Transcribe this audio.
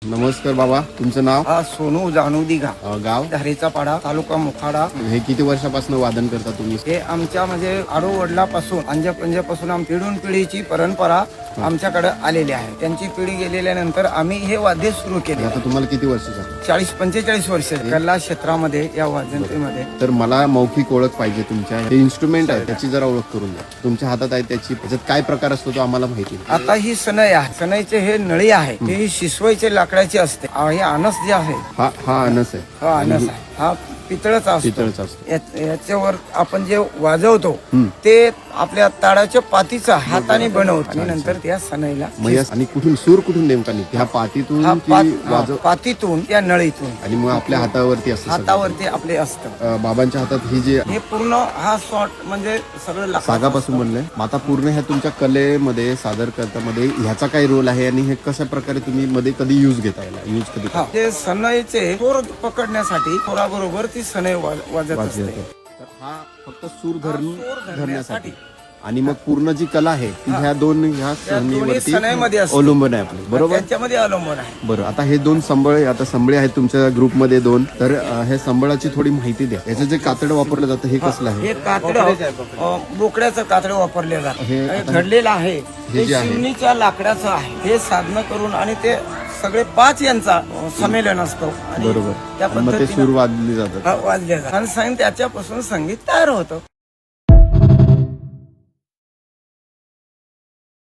नमस्कार बाबा, तुमचं नाव? सोनू जानू दिघा, गाव? धारेचा पाडा, तालुका मोखाडा. हे किती वर्षापासून वादन करता तुम्ही? हे आमच्या म्हणजे आडोवडिलापासून पंजापासून पिढून पिढीची परंपरा आमच्याकडे आलेली आहे. त्यांची पिढी गेलेल्यानंतर आम्ही हे वाद्य सुरू केले. आता तुम्हाला किती वर्ष झाली? 40-45 वर्ष कला क्षेत्रामध्ये या वाद्यंत्रीमध्ये. तर मला मौखिक ओळख पाहिजे तुमच्या. हे इन्स्ट्रुमेंट आहे त्याची जरा ओळख करून द्या. तुमच्या हातात आहे त्याची, त्याच्यात काय प्रकार असतो तो आम्हाला माहिती. आता ही सनई आहे, सनईचे हे नळी आहे, ही शिसवायचे लाकडाची असते. हे अनस जे आहे, हा अनस आहे. हा अनस आहे, हा पितळाचा असतो. याच्यावर आपण जे वाजवतो ते आपल्या ताडाच्या पातीचा हाताने बनवतो आणि नंतर त्या सनईला. आणि कुठून सूर कुठून नेमका निघते? ह्या पातीतून पातीतून या नळीतून आणि मग आपल्या हातावरती असतं. हातावरती आपले असतं. बाबांच्या हातात ही जी हे पूर्ण हा शॉट म्हणजे सगळं सागापासून बनलंय. आता पूर्ण ह्या तुमच्या कलेमध्ये सादर करतामध्ये ह्याचा काय रोल आहे आणि हे कशा प्रकारे तुम्ही मध्ये कधी यूज घेता? यूज कधी? ते सनईचे सूर पकडण्यासाठी सूराबरोबर ती सनई वाजत असते. तर हा फक्त सूर धरण्यासाठी. आणि मग पूर्ण जी कला आहे ती ह्या सनईवरती अवलंबून आहे आपली. बरोबर, त्याच्यामध्ये अवलंबून आहे. बरं, आता हे दोन संबळ, आता संबळे आहेत तुमच्या ग्रुपमध्ये दोन. तर हे संबळाची थोडी माहिती द्या. याचं जे कातड वापरलं जातं हे कसलं आहे? हे कातड बोकड्याचं कातड वापरले जातं. हे घडलेलं आहे हे शिवणीच्या लाकडाचं आहे. हे साधनं करून आणि ते सगळे 5 यांचा संमेलन असतो. बरोबर, त्या पद्धतीने सूर वाजले जातात. वाजले जातात आणि त्याच्यापासून संगीत तयार होतं.